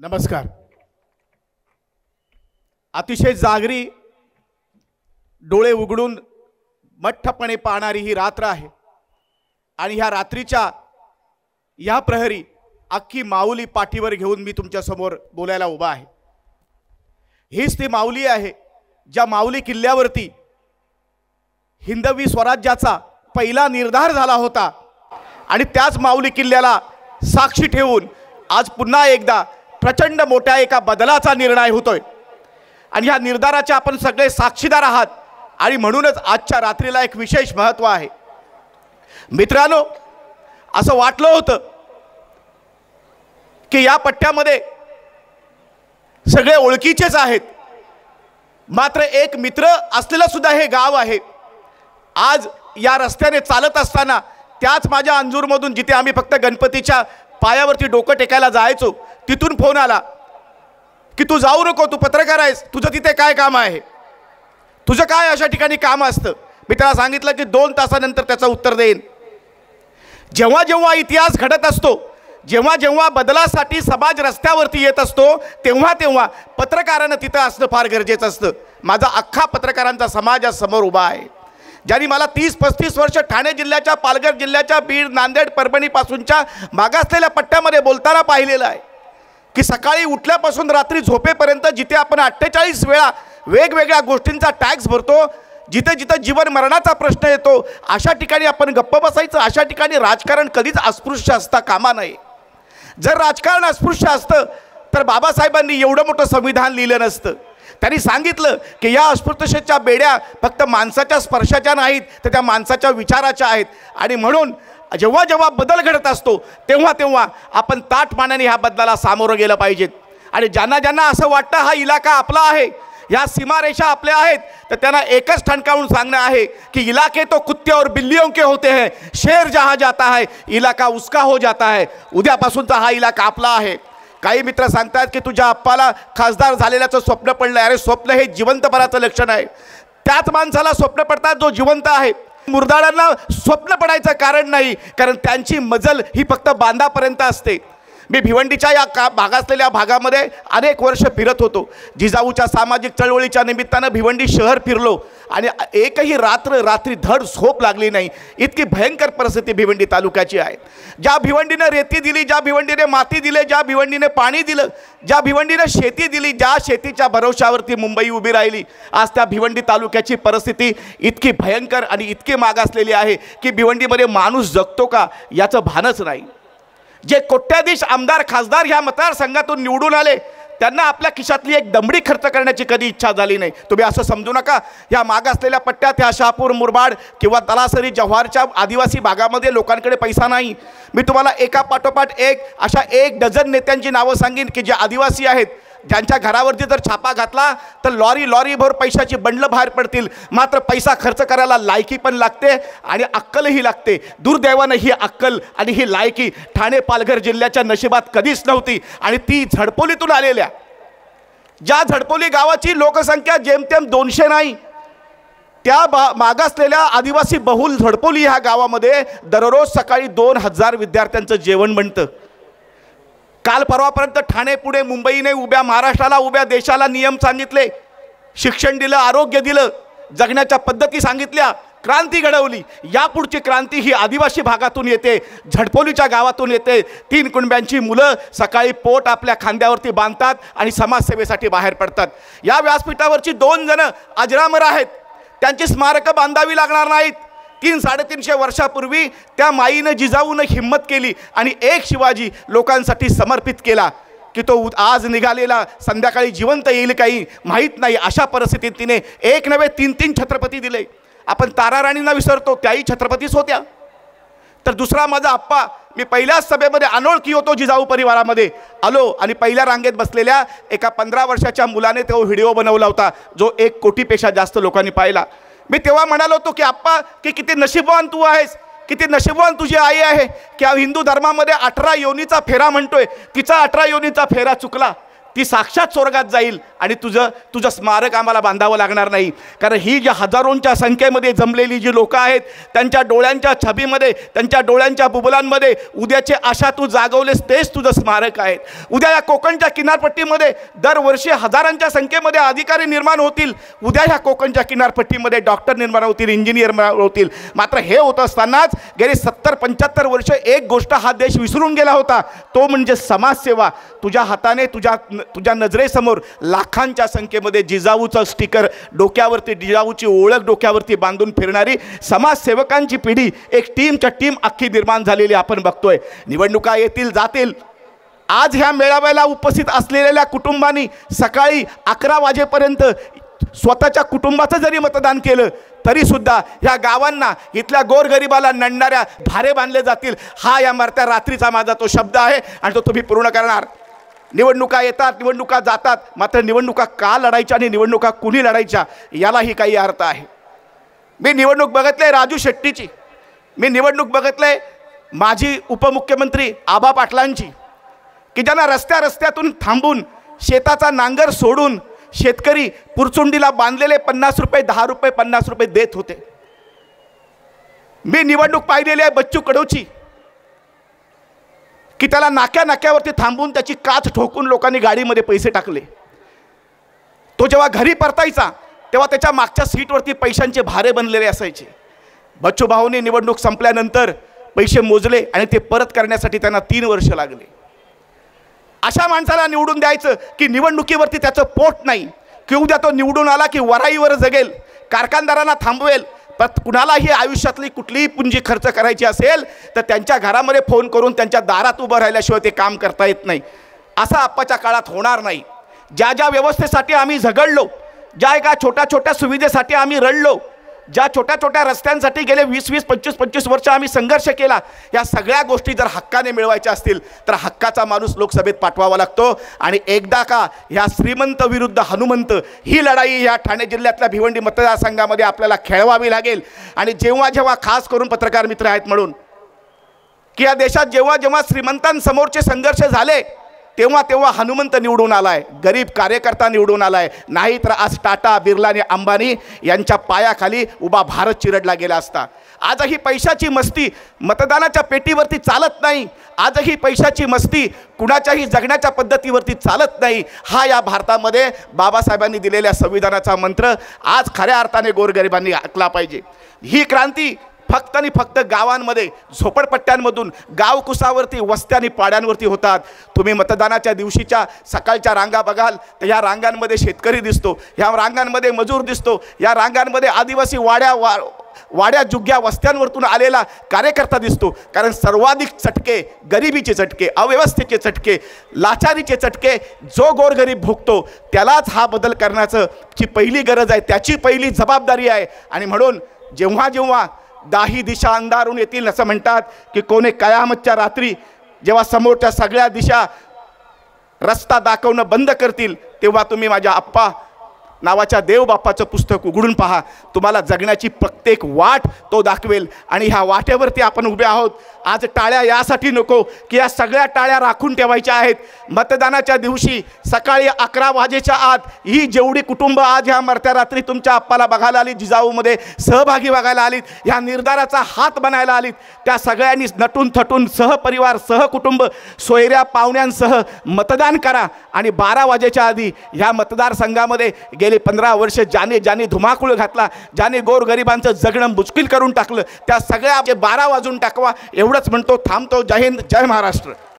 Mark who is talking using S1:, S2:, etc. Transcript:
S1: नमस्कार। अतिशय जागरी डोळे उघडून मठ्ठपणे पाहणारी ही रात्र आहे आणि ह्या रात्रीच्या या प्रहरी अख्खी माऊली पाठीवर घेऊन मी तुमच्या समोर बोलायला उभा आहे। हीच ती माऊली आहे ज्या माऊली किल्ल्यावरती हिंदवी स्वराज्याचा पहिला निर्धार झाला होता आणि त्याच माऊली किल्ल्याला साक्षी ठेवून आज पुन्हा एकदा प्रचंड मोठ्या एका बदलाचा निर्णय होतोय आणि ह्या निर्धाराचे आपण सगळे साक्षीदार आहात आणि म्हणूनच आजच्या रात्रीला एक विशेष महत्त्व आहे। मित्रांनो, असं वाटलं होतं की या पट्ट्यामध्ये सगळे ओळखीचेच आहेत, मात्र एक मित्र असलेलं सुद्धा हे गाव आहे। आज या रस्त्याने चालत असताना त्याच माझ्या अंजूरमधून जिथे आम्ही फक्त गणपतीच्या पायावरती डोकं टेकायला जायचो तिथून फोन आला की तू जाऊ नको, तू पत्रकार आहेस, तुझं तिथे काय काम आहे, तुझं काय अशा ठिकाणी काम असतं। मी त्याला सांगितलं की 2 तासानंतर त्याचं उत्तर देईन। जेव्हा जेव्हा इतिहास घडत असतो, जेव्हा जेव्हा बदलासाठी समाज रस्त्यावरती येत असतो, तेव्हा तेव्हा पत्रकारानं तिथं असणं फार गरजेचं असतं। माझा अख्खा पत्रकारांचा समाज आज समोर उभा आहे, ज्यांनी मला 30-35 वर्ष ठाणे जिल्ह्याच्या, पालघर जिल्ह्याच्या, बीड, नांदेड, परभणीपासूनच्या मागासलेल्या पट्ट्यामध्ये बोलताना पाहिलेलं आहे की सकाळी उठल्यापासून रात्री झोपेपर्यंत जिथे आपण 48 वेळा वेगवेगळ्या गोष्टींचा टॅक्स भरतो, जिथे जिथे जीवन मरणाचा प्रश्न येतो, अशा ठिकाणी आपण गप्प बसायचं। अशा ठिकाणी राजकारण कधीच अस्पृश्य असता कामा नये। जर राजकारण अस्पृश्य असतं तर बाबासाहेबांनी एवढं मोठं संविधान लिहिलं नसतं। त्यांनी सांगितलं की या अस्पृश्यतेच्या बेड्या फक्त माणसाच्या स्पर्शाच्या नाहीत, तर त्या माणसाच्या विचाराच्या आहेत आणि म्हणून जेव्हा जेव्हा बदल घडत असतो तेव्हा तेव्हा आपण ताठमानाने ह्या बदलाला सामोरं गेलं पाहिजेत। आणि ज्यांना ज्यांना असं वाटतं हा इलाका आपला आहे, या सीमारेषा आपल्या आहेत, तर त्यांना एकच ठणकावून सांगणं आहे की इलाके तो कुत्ते और बिल्लियों के होते हैं, शेर जहाँ जाता है इलाका उसका हो जाता है। उद्यापासूनचा हा इलाका आपला आहे। काही मित्र सांगतात की तुझ्या आप्पाला खासदार झालेल्याचं स्वप्न पडलं। अरे, स्वप्न हे जिवंतपणाचं लक्षण आहे। त्याच माणसाला स्वप्न पडतात जो जिवंत आहे। मुर्दाडांना स्वप्न पडायचं कारण नाही, कारण त्यांची मजल ही फक्त बांधापर्यंत असते। मी भिवंडीच्या या भागासलेल्या भागामध्ये अनेक वर्ष फिरत होतो। जिजाऊच्या सामाजिक चळवळीच्या निमित्तानं भिवंडी शहर फिरलो आणि एकही रात्री धड झोप लागली नाही, इतकी भयंकर परिस्थिती भिवंडी तालुक्याची आहे। ज्या भिवंडीने रेती दिली, ज्या भिवंडीने माती दिले, ज्या भिवंडीने पाणी दिलं, ज्या भिवंडीने शेती दिली, ज्या शेतीच्या भरोशावरती मुंबई उभी राहिली, आज त्या भिवंडी तालुक्याची परिस्थिती इतकी भयंकर आणि इतकी मागासलेली आहे की भिवंडीमध्ये माणूस जगतो का याचं भानच नाही। जे कोट्याधीश आमदार खासदार ह्या मतदारसंघातून निवडून आले त्यांना आपल्या खिशातली एक दमडी खर्च करण्याची कधी इच्छा झाली नाही। तुम्ही असं समजू नका ह्या मागासलेल्या पट्ट्यात, ह्या शहापूर, मुरबाड किंवा तलासरी, जव्हारच्या आदिवासी भागामध्ये लोकांकडे पैसा नाही। मी तुम्हाला एका पाठोपाठ एक अशा 1 डझन नेत्यांची नावं सांगेन की जे आदिवासी आहेत, ज्यांच्या घरावरती जर छापा घातला तर लॉरी भर पैशाची बंडलं बाहेर पडतील, मात्र पैसा खर्च करायला लायकी पण लागते आणि अक्कलही लागते। दुर्दैवानं ही अक्कल आणि ही लायकी ठाणे, पालघर जिल्ह्याच्या नशिबात कधीच नव्हती आणि ती झडपोलीतून आलेल्या, ज्या झडपोली गावाची लोकसंख्या जेमतेम 200 नाही, त्या मागासलेल्या आदिवासी बहुल झडपोली ह्या गावामध्ये दररोज सकाळी 2000 विद्यार्थ्यांचं जेवण बनतं। काल परवापर्यंत ठाणे पुणे मुंबईने उभ्या महाराष्ट्राला, उभ्या देशाला नियम सांगितले, शिक्षण दिलं, आरोग्य दिलं, जगण्याच्या पद्धती सांगितल्या, क्रांती घडवली। यापुढची क्रांती ही आदिवासी भागातून येते, झडपोलीच्या गावातून येते। 3 कुणब्यांची मुलं सकाळी पोट आपल्या खांद्यावरती बांधतात आणि समाजसेवेसाठी बाहेर पडतात। या व्यासपीठावरची 2 जण अजरामर आहेत, त्यांची स्मारकं बांधावी लागणार नाहीत। 300-350 वर्षापूर्वी त्या माईनं, जिजाऊनं हिम्मत केली आणि एक शिवाजी लोकांसाठी समर्पित केला की तो आज निघालेला संध्याकाळी जिवंत येईल काही माहीत नाही। अशा परिस्थितीत तिने 1 नव्हे 3 छत्रपती दिले। आपण ताराराणींना विसरतो, त्याही छत्रपतीच होत्या। तर दुसरा माझा आप्पा, मी पहिल्याच सभेमध्ये अनोळखी होतो, जिजाऊ परिवारामध्ये आलो आणि पहिल्या रांगेत बसलेल्या एका 15 वर्षाच्या मुलाने तो व्हिडिओ बनवला होता जो 1 कोटीपेक्षा जास्त लोकांनी पाहिला। मी तेव्हा म्हणालो होतो की आप्पा, की किती नशीबवान तू आहेस, किती नशीबवान तुझी आई आहे की हिंदू धर्मामध्ये 18 योनीचा फेरा म्हणतोय, तिचा 18 योनीचा फेरा चुकला, ती साक्षात स्वर्गात जाईल आणि तुझं स्मारक आम्हाला बांधावं लागणार नाही. कारण ही जी हजारोंच्या संख्येमध्ये जमलेली जी लोकं आहेत, त्यांच्या डोळ्यांच्या छबीमध्ये, त्यांच्या डोळ्यांच्या बुबुलांमध्ये उद्याची आशा तू जागवलेस, तेच तुझं स्मारक आहे. उद्या या कोकणच्या किनारपट्टीमध्ये दरवर्षी हजारांच्या संख्येमध्ये अधिकारी निर्माण होतील. उद्या ह्या कोकणच्या किनारपट्टीमध्ये डॉक्टर निर्माण होतील, इंजिनियर होतील. मात्र हे होत असतानाच गेली 70-75 वर्ष एक गोष्ट हा देश विसरून गेला होता, तो म्हणजे समाजसेवा. तुझ्या हाताने तुझ्या नजरेसमोर लाखांच्या संख्येमध्ये जिजाऊचं स्टिकर डोक्यावरती, जिजाऊची ओळख डोक्यावरती बांधून फिरणारी समाजसेवकांची पिढी, एक टीमच्या टीम अख्खी निर्माण झालेली आपण बघतोय. निवडणुका येतील जातील. आज ह्या मेळाव्याला उपस्थित असलेल्या कुटुंबांनी सकाळी 11 वाजेपर्यंत स्वतःच्या कुटुंबाचं जरी मतदान केलं तरी सुद्धा ह्या गावांना, इथल्या गोरगरिबाला नडणाऱ्या धारे बांधले जातील. हा या मरत्या रात्रीचा माझा तो शब्द आहे आणि तो तुम्ही पूर्ण करणार. निवडणुका येतात, निवडणुका जातात, मात्र निवडणुका का लढायच्या आणि निवडणुका कुणी लढायच्या यालाही काही अर्थ आहे. मी निवडणूक बघितली राजू शेट्टीची, मी निवडणूक बघितली माजी उपमुख्यमंत्री आबा पाटलांची, की ज्यांना रस्त्यातून थांबून शेताचा नांगर सोडून शेतकरी पुरचुंडीला बांधलेले 50 रुपये, 10 रुपये, 50 रुपये देत होते. मी निवडणूक पाहिलेली आहे बच्चू कडूची, की त्याला नाक्यावरती थांबून त्याची काच ठोकून लोकांनी गाडीमध्ये पैसे टाकले. तो जेव्हा घरी परतायचा तेव्हा त्याच्या मागच्या सीटवरती पैशांचे भारे बनलेले असायचे. बच्चू भाऊंनी निवडणूक संपल्यानंतर पैसे मोजले आणि ते परत करण्यासाठी त्यांना 3 वर्ष लागले. अशा माणसाला निवडून द्यायचं की निवडणुकीवरती त्याचं पोट नाही, की उद्या तो निवडून आला की वराईवर जगेल, कारखानदारांना थांबवेल. पण कुणालाही आयुष्यातली कुठलीही पुंजी खर्च करायची असेल तर त्यांच्या घरामध्ये फोन करून त्यांच्या दारात उभं राहिल्याशिवाय ते काम करता येत नाही. असं आप्पाच्या काळात होणार नाही. ज्या व्यवस्थेसाठी आम्ही झगडलो, ज्या एका छोट्या सुविधेसाठी आम्ही रडलो, ज्या छोट्या रस्त्यांसाठी गेले 20-20, 25-25 वर्ष आम्ही संघर्ष केला, या सगळ्या गोष्टी जर हक्काने मिळवायच्या असतील तर हक्काचा माणूस लोकसभेत पाठवावा लागतो. आणि एकदा का ह्या श्रीमंत विरुद्ध हनुमंत ही लढाई ह्या ठाणे जिल्ह्यातल्या भिवंडी मतदारसंघामध्ये आपल्याला खेळवावी लागेल. आणि जेव्हा खास करून पत्रकार मित्र आहेत म्हणून, की या देशात जेव्हा श्रीमंतांसमोरचे संघर्ष झाले तेव्हा हनुमंत निवडून आलाय, गरीब कार्यकर्ता निवडून आलाय. नाही तर आज टाटा, बिर्ला आणि अंबानी यांच्या पायाखाली उभा भारत चिरडला गेला असता. आजही पैशाची मस्ती मतदानाच्या पेटीवरती चालत नाही. आजही पैशाची मस्ती कुणाच्याही जगण्याच्या पद्धतीवरती चालत नाही. हा या भारतामध्ये बाबासाहेबांनी दिलेल्या संविधानाचा मंत्र आज खऱ्या अर्थाने गोरगरिबांनी ऐकला पाहिजे. ही क्रांती फक्त आणि फक्त गावांमध्ये, झोपडपट्ट्यांमधून, गावकुसावरती, वस्त्या आणि पाड्यांवरती होतात. तुम्ही मतदानाच्या दिवशीच्या सकाळच्या रांगा बघाल तर ह्या रांगांमध्ये शेतकरी दिसतो, ह्या रांगांमध्ये मजूर दिसतो, या रांगांमध्ये आदिवासी वाड्या जुग्या वस्त्यांवरतून आलेला कार्यकर्ता दिसतो. कारण सर्वाधिक चटके, गरिबीचे चटके, अव्यवस्थेचे चटके, लाचारीचे चटके जो गोरगरीब भोगतो त्यालाच हा बदल करण्याचं ची पहिली गरज आहे, त्याची पहिली जबाबदारी आहे. आणि म्हणून जेव्हा 10 दिशा अंधारून येतील असं म्हणतात, की कोणे कयामतच्या रात्री जेव्हा समोरच्या सगळ्या दिशा रस्ता दाखवणं बंद करतील तेव्हा तुम्ही माझ्या आप्पा नावाच्या देवबापाचं पुस्तक उघडून पहा. तुम्हाला जगण्याची प्रत्येक वाट तो दाखवेल. आणि ह्या वाटेवरती आपण उभे आहोत. आज टाळ्या यासाठी नको की या सगळ्या टाळ्या राखून ठेवायच्या आहेत. मतदानाच्या दिवशी सकाळी 11 वाजेच्या आत ही जेवढी कुटुंब आज ह्या मरत्या रात्री तुमच्या आप्पाला बघायला आली, जिजाऊमध्ये सहभागी बघायला आलीत, ह्या निर्धाराचा हात बनायला आलीत, त्या सगळ्यांनी नटून थटून सहपरिवार, सहकुटुंब, सोयऱ्या पाहुण्यांसह मतदान करा. आणि 12 वाजेच्या आधी ह्या मतदारसंघामध्ये गेले 15 वर्ष ज्याने धुमाकूळ घातला, ज्याने गोरगरिबांचं जगणं मुश्किल करून टाकलं, त्या सगळ्या 12 वाजून टाकवा एवढंच म्हणतो. थांबतो. जय हिंद, जय महाराष्ट्र.